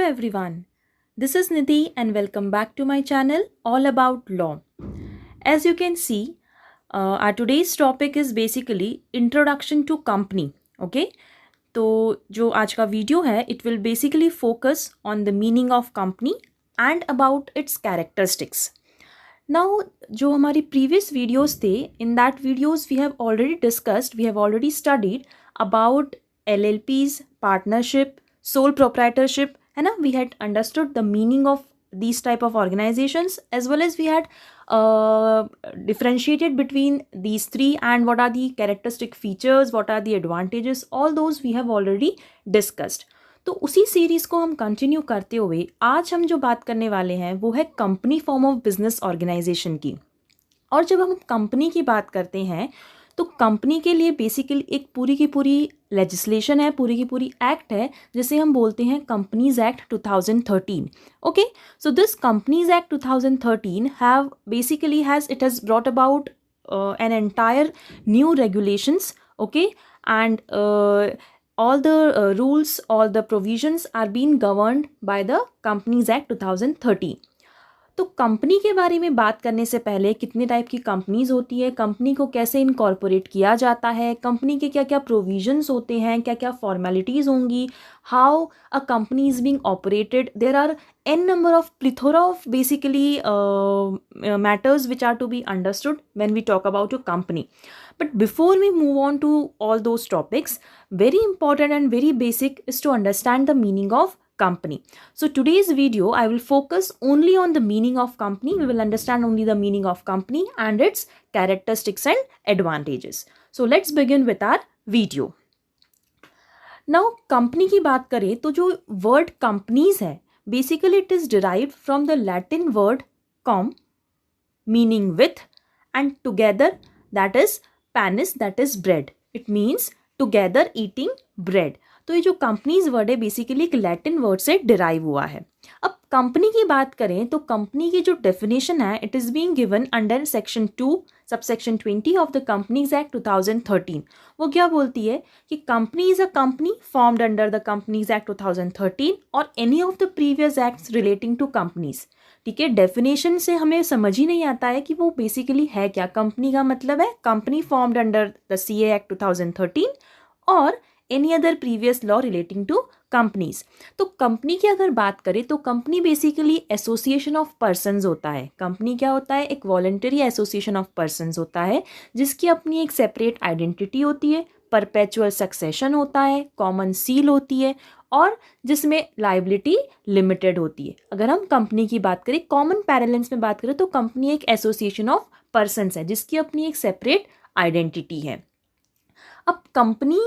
everyone. This is Nidhi and welcome back to my channel all about law. As you can see, our today's topic is basically introduction to company. Okay? तो जो आज का video है it will basically focus on the meaning of company and about its characteristics. Now जो हमारी previous videos थे, in that videos we have already studied about LLPs, partnership, sole proprietorship, है ना. We had understood the meaning of these type of organizations as well as we had differentiated between these three and what are the characteristic features, what are the advantages, all those we have already discussed. तो उसी series को हम continue करते हुए आज हम जो बात करने वाले हैं वो है company form of business organization की. और जब हम कंपनी की बात करते हैं तो कंपनी के लिए बेसिकली एक पूरी की पूरी लेजिस्लेशन है, पूरी की पूरी एक्ट है जिसे हम बोलते हैं companies Act 2013. Okay, so this companies Act 2013 has brought about an entire new regulations. Okay, and all the rules, all the provisions are being governed by the Companies Act 2013. तो कंपनी के बारे में बात करने से पहले कितने टाइप की कंपनीज होती है, कंपनी को कैसे इनकॉर्पोरेट किया जाता है, कंपनी के क्या क्या प्रोविजंस होते हैं, क्या क्या फॉर्मेलिटीज़ होंगी, how a company is being operated, there are n number of plethora of basically matters which are to be understood when we talk about a company. But before we move on to all those topics, very important and very basic is to understand the meaning of company. So today's video I will focus only on the meaning of company. We will understand only the meaning of company and its characteristics and advantages. So let's begin with our video. Now company की बात करें तो जो word companies है basically it is derived from the Latin word com meaning with and together, that is panis, that is bread. It means together eating bread. तो ये जो companies word है बेसिकली एक लैटिन वर्ड से derive हुआ है. अब कंपनी की बात करें तो कंपनी की जो डेफिनेशन है it is being given under section 2 subsection 20 of the Companies Act 2013. वो क्या बोलती है कि company is a company formed under the Companies Act 2013 और any of the previous acts relating to companies. ठीक है, डेफिनेशन से हमें समझ ही नहीं आता है कि वो बेसिकली है क्या. कंपनी का मतलब है company formed under the CA act 2013 और any other previous law relating to companies. तो कंपनी की अगर बात करें तो company basically association of persons होता है. कंपनी क्या होता है, एक वॉलंटरी एसोसिएशन ऑफ पर्सन्स होता है जिसकी अपनी एक सेपरेट आइडेंटिटी होती है, परपेचुअल सक्सेशन होता है, कॉमन सील होती है और जिसमें लाइबिलिटी लिमिटेड होती है. अगर हम कंपनी की बात करें, कॉमन पैरेलेंस में बात करें तो कंपनी एक एसोसिएशन ऑफ पर्सन्स है जिसकी अपनी एक सेपरेट आइडेंटिटी है. अब कंपनी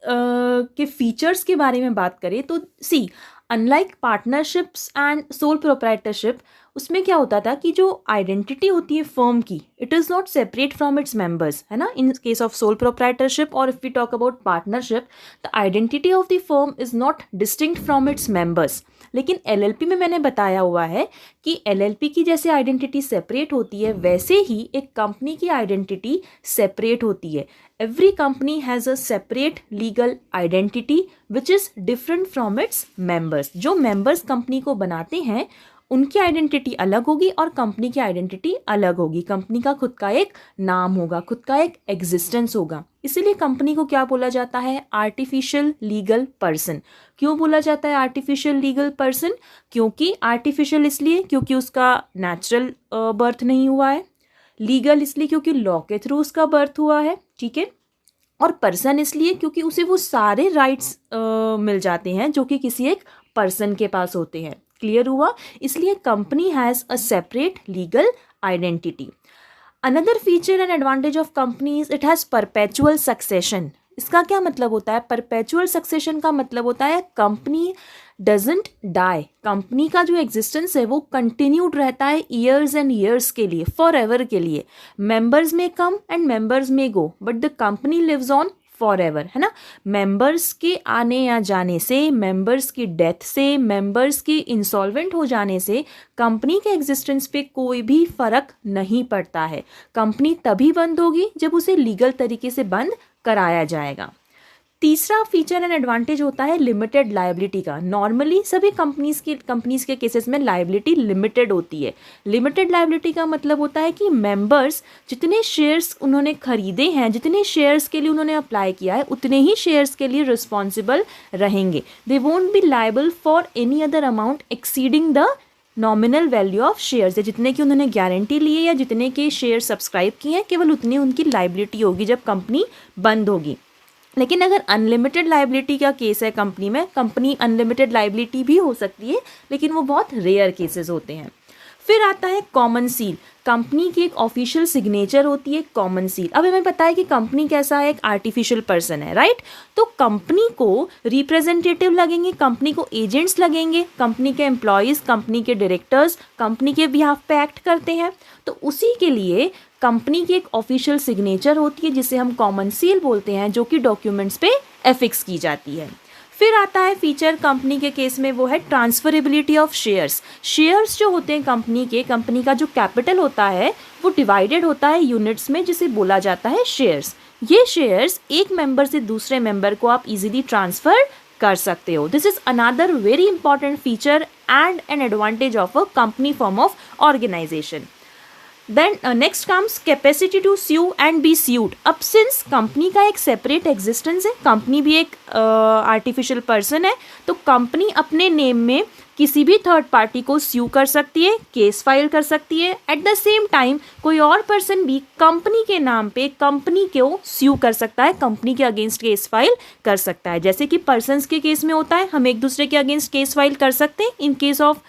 के फीचर्स के बारे में बात करें तो C unlike partnerships and sole proprietorship, उसमें क्या होता था कि जो आइडेंटिटी होती है फर्म की it is not separate from its members, है ना. In case of sole proprietorship और if we talk about partnership the identity of the firm is not distinct from its members. लेकिन LLP में मैंने बताया हुआ है कि LLP की जैसे आइडेंटिटी सेपरेट होती है वैसे ही एक कंपनी की आइडेंटिटी सेपरेट होती है. Every company has a separate legal identity which is different from its members. जो members कंपनी को बनाते हैं उनकी आइडेंटिटी अलग होगी और कंपनी की आइडेंटिटी अलग होगी. कंपनी का खुद का एक नाम होगा, खुद का एक एग्जिस्टेंस होगा. इसीलिए कंपनी को क्या बोला जाता है, आर्टिफिशियल लीगल पर्सन. क्यों बोला जाता है आर्टिफिशियल लीगल पर्सन? क्योंकि आर्टिफिशियल इसलिए क्योंकि उसका नेचुरल बर्थ नहीं हुआ है, लीगल इसलिए क्योंकि लॉ के थ्रू उसका बर्थ हुआ है, ठीक है, और पर्सन इसलिए क्योंकि उसे वो सारे राइट्स मिल जाते हैं जो कि किसी एक पर्सन के पास होते हैं. क्लियर हुआ? इसलिए company has a separate legal identity. Another feature and advantage of companies it has perpetual succession. इसका क्या मतलब होता है? परपेचुअल सक्सेशन का मतलब होता है कंपनी डजेंट डाई. कंपनी का जो एग्जिस्टेंस है वो कंटिन्यूड रहता है ईयर्स एंड ईयर्स के लिए, फॉर एवर के लिए. मेंबर्स में कम and members may go but the company lives on forever, है ना. मेंबर्स के आने या जाने से, मेंबर्स की डेथ से, मेंबर्स की इंसॉल्वेंट हो जाने से कंपनी के एग्जिस्टेंस पे कोई भी फ़र्क नहीं पड़ता है. कंपनी तभी बंद होगी जब उसे लीगल तरीके से बंद कराया जाएगा. तीसरा फीचर एंड एडवांटेज होता है लिमिटेड लायबिलिटी का। नॉर्मली सभी कंपनीज के केसेस में लायबिलिटी लिमिटेड होती है। लिमिटेड लायबिलिटी का मतलब होता है कि मेंबर्स जितने शेयर्स उन्होंने खरीदे हैं, जितने शेयर्स के लिए उन्होंने अप्लाई किया है, उतने ही शेयर्स के लिए रिस्पॉन्सिबल रहेंगे। They won't be liable for any other amount exceeding the nominal value of shares. या जितने की उन्होंने गारंटी ली है या जितने के शेयर सब्सक्राइब किए हैं, केवल उतनी उनकी लायबिलिटी होगी जब कंपनी बंद होगी। लेकिन अगर अनलिमिटेड लायबिलिटी का केस है कंपनी में, कंपनी अनलिमिटेड लायबिलिटी भी हो सकती है, लेकिन वो बहुत रेयर केसेस होते हैं। फिर आता है कॉमन सील। कंपनी की एक ऑफिशियल सिग्नेचर होती है कॉमन सील। अब हमें पता है कि कंपनी कैसा है, एक आर्टिफिशियल पर्सन है, राइट। तो कंपनी को रिप्रेजेंटेटिव लगेंगे, कंपनी को एजेंट्स लगेंगे, कंपनी के एम्प्लॉयज़, कंपनी के डायरेक्टर्स कंपनी के बिहाफ पे एक्ट करते हैं। तो उसी के लिए कंपनी की एक ऑफिशियल सिग्नेचर होती है जिसे हम कॉमन सील बोलते हैं, जो कि डॉक्यूमेंट्स पे एफिक्स की जाती है। फिर आता है फीचर कंपनी के केस में, वो है ट्रांसफरेबिलिटी ऑफ शेयर्स। शेयर्स जो होते हैं कंपनी का जो कैपिटल होता है वो डिवाइडेड होता है यूनिट्स में, जिसे बोला जाता है शेयर्स। ये शेयर्स एक मेंबर से दूसरे मेंबर को आप इजीली ट्रांसफर कर सकते हो। This is another very important feature and an advantage of a company form of organization. Then next comes capacity to sue and be sued. अब सिंस कंपनी का एक सेपरेट एग्जिस्टेंस है, company भी एक artificial person है, तो company अपने name में किसी भी थर्ड पार्टी को स्यू कर सकती है, केस फाइल कर सकती है। एट द सेम टाइम कोई और पर्सन भी कंपनी के नाम पे कंपनी को स्यू कर सकता है, कंपनी के अगेंस्ट केस फाइल कर सकता है। जैसे कि पर्सन्स के केस में होता है, हम एक दूसरे के अगेंस्ट केस फाइल कर सकते हैं इन case of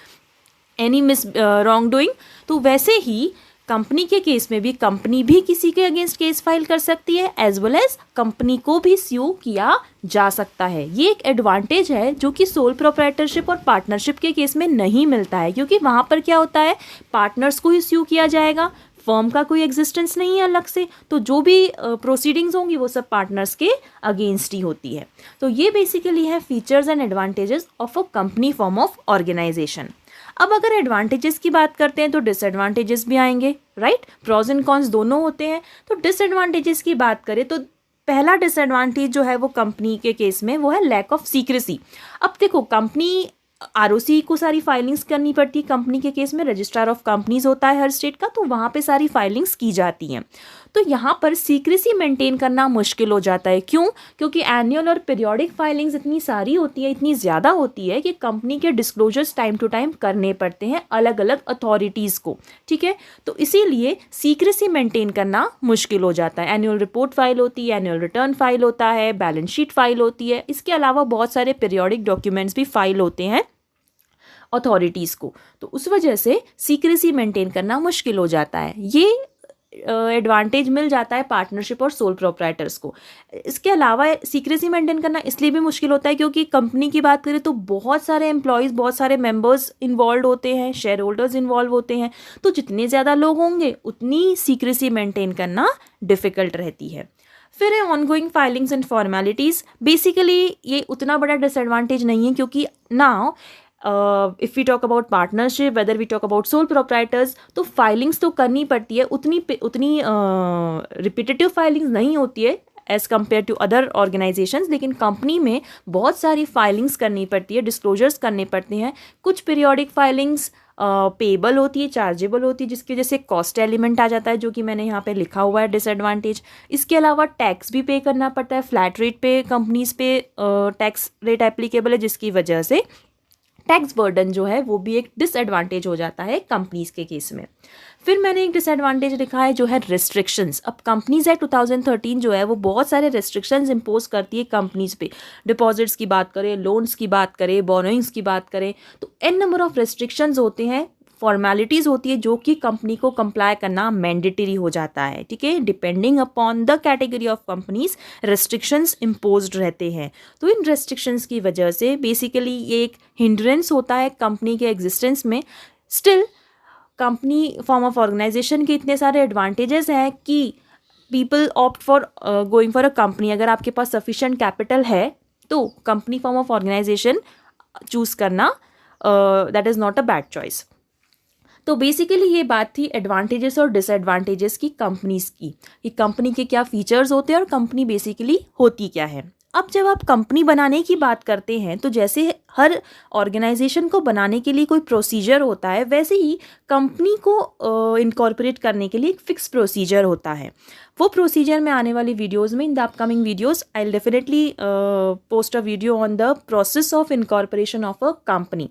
any wrong doing. तो वैसे ही कंपनी के केस में भी कंपनी भी किसी के अगेंस्ट केस फाइल कर सकती है, एज वेल एज कंपनी को भी स्यू किया जा सकता है। ये एक एडवांटेज है जो कि सोल प्रोप्राइटरशिप और पार्टनरशिप के केस में नहीं मिलता है, क्योंकि वहाँ पर क्या होता है, पार्टनर्स को ही स्यू किया जाएगा, फर्म का कोई एग्जिस्टेंस नहीं है अलग से, तो जो भी प्रोसीडिंग्स होंगी वो सब पार्टनर्स के अगेंस्ट ही होती है। तो ये बेसिकली है features and advantages of a company form of organization. अब अगर एडवांटेजेस की बात करते हैं तो डिसएडवांटेजेस भी आएंगे, राइट। प्रॉज एंड कॉन्स दोनों होते हैं। तो डिसएडवांटेजेस की बात करें तो पहला डिसएडवांटेज जो है वो कंपनी के केस में वो है लैक ऑफ सीक्रेसी। अब देखो, कंपनी आरओसी को सारी फाइलिंग्स करनी पड़ती है। कंपनी के केस में रजिस्ट्रार ऑफ कंपनीज होता है हर स्टेट का, तो वहाँ पे सारी फाइलिंग्स की जाती हैं। तो यहाँ पर सीक्रेसी मेंटेन करना मुश्किल हो जाता है। क्यों? क्योंकि एनुअल और पीरियोडिक फाइलिंग्स इतनी सारी होती है, इतनी ज़्यादा होती है कि कंपनी के डिस्क्लोजर्स टाइम टू टाइम करने पड़ते हैं अलग अलग अथॉरिटीज़ को, ठीक है। तो इसीलिए सीक्रेसी मेंटेन करना मुश्किल हो जाता है। एनुअल रिपोर्ट फाइल होती है, एनुअल रिटर्न फाइल होता है, बैलेंस शीट फाइल होती है, इसके अलावा बहुत सारे पीरियोडिक डॉक्यूमेंट्स भी फाइल होते हैं अथॉरिटीज़ को। तो उस वजह से सीक्रेसी मेंटेन करना मुश्किल हो जाता है। ये एडवांटेज मिल जाता है पार्टनरशिप और सोल प्रोप्राइटर्स को। इसके अलावा सीक्रेसी मेंटेन करना इसलिए भी मुश्किल होता है क्योंकि कंपनी की बात करें तो बहुत सारे एम्प्लॉयज़, बहुत सारे मेंबर्स इन्वॉल्व होते हैं, शेयर होल्डर्स इन्वॉल्व होते हैं। तो जितने ज़्यादा लोग होंगे उतनी सीक्रेसी मेंटेन करना डिफ़िकल्ट रहती है। फिर है ongoing filings and formalities. Basically ये उतना बड़ा डिसएडवांटेज नहीं है, क्योंकि now if we talk about partnership, whether we talk about sole proprietors, तो फाइलिंग्स तो करनी पड़ती है, उतनी रिपीटेटिव फाइलिंग्स नहीं होती है as compare to other organizations. लेकिन कंपनी में बहुत सारी फाइलिंग्स करनी पड़ती है, डिस्क्लोजर्स करने पड़ते हैं। कुछ पीरियोडिक फाइलिंग्स पेबल होती है, चार्जेबल होती है, जिसकी वजह से कॉस्ट एलिमेंट आ जाता है, जो कि मैंने यहाँ पे लिखा हुआ है डिसएडवांटेज। इसके अलावा टैक्स भी पे करना पड़ता है, फ्लैट रेट पे कंपनीज पे टैक्स रेट एप्लीकेबल है, जिसकी वजह से टैक्स बर्डन जो है वो भी एक डिसएडवांटेज हो जाता है कंपनीज के केस में। फिर मैंने एक डिसएडवांटेज लिखा है जो है रिस्ट्रिक्शंस। अब कंपनीज एक्ट 2013 जो है वो बहुत सारे रिस्ट्रिक्शंस इंपोज करती है कंपनीज पे। डिपॉजिट्स की बात करें, लोन्स की बात करें, बोरोइंग्स की बात करें, तो एन नंबर ऑफ रिस्ट्रिक्शंस होते हैं, फॉर्मेलिटीज़ होती है जो कि कंपनी को कंप्लाई करना मैंडेटरी हो जाता है, ठीक है। Depending upon the category of companies restrictions imposed रहते हैं। तो इन रिस्ट्रिक्शंस की वजह से बेसिकली ये एक हिंड्रेंस होता है कंपनी के एग्जिस्टेंस में। Still company form of organisation के इतने सारे एडवांटेजेस हैं कि people opt for going for a company. अगर आपके पास सफिशिएंट कैपिटल है तो company form of organisation choose करना that is not a bad choice. तो बेसिकली ये बात थी एडवांटेजेस और डिसएडवांटेजेस की कंपनीज की, कि कंपनी के क्या फीचर्स होते हैं और कंपनी बेसिकली होती क्या है। अब जब आप कंपनी बनाने की बात करते हैं तो जैसे हर ऑर्गेनाइजेशन को बनाने के लिए कोई प्रोसीजर होता है, वैसे ही कंपनी को इनकॉर्पोरेट करने के लिए एक फिक्स प्रोसीजर होता है। वो प्रोसीजर में आने वाली वीडियोस में, in the upcoming videos I will definitely post a video on the process of incorporation of a company.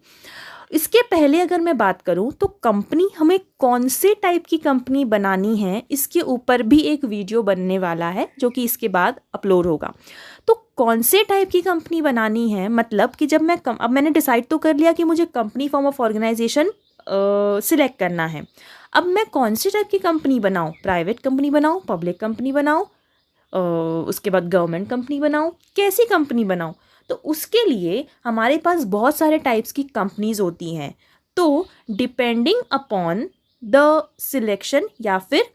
इसके पहले अगर मैं बात करूं तो कंपनी, हमें कौन से टाइप की कंपनी बनानी है, इसके ऊपर भी एक वीडियो बनने वाला है जो कि इसके बाद अपलोड होगा। तो कौन से टाइप की कंपनी बनानी है, मतलब कि जब अब मैंने डिसाइड तो कर लिया कि मुझे company form of organization select करना है। अब मैं कौन सी टाइप की कंपनी बनाऊं, प्राइवेट कंपनी बनाऊं, पब्लिक कंपनी बनाऊं, उसके बाद गवर्नमेंट कंपनी बनाऊं, कैसी कंपनी बनाऊं? तो उसके लिए हमारे पास बहुत सारे टाइप्स की कंपनीज होती हैं। तो डिपेंडिंग अपॉन द सिलेक्शन या फिर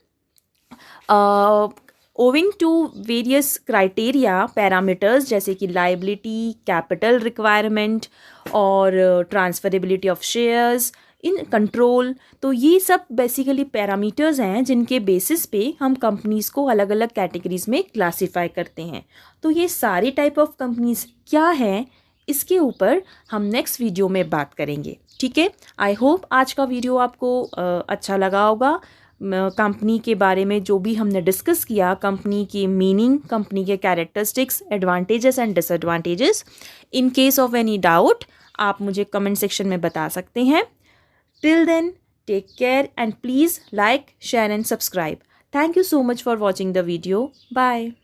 owing to various criteria parameters, जैसे कि लाइबिलिटी, कैपिटल रिक्वायरमेंट और transferability of shares in control, तो ये सब बेसिकली पैरामीटर्स हैं जिनके बेसिस पे हम कंपनीज़ को अलग अलग कैटेगरीज में क्लासीफाई करते हैं। तो ये सारी टाइप ऑफ कंपनीज क्या हैं, इसके ऊपर हम नेक्स्ट वीडियो में बात करेंगे। ठीक है, आई होप आज का वीडियो आपको अच्छा लगा होगा। कंपनी के बारे में जो भी हमने डिस्कस किया, कंपनी की मीनिंग, कंपनी के characteristics, advantages and disadvantages. In case of any doubt आप मुझे कमेंट सेक्शन में बता सकते हैं। Till then, take care and please like, share and subscribe. Thank you so much for watching the video. Bye.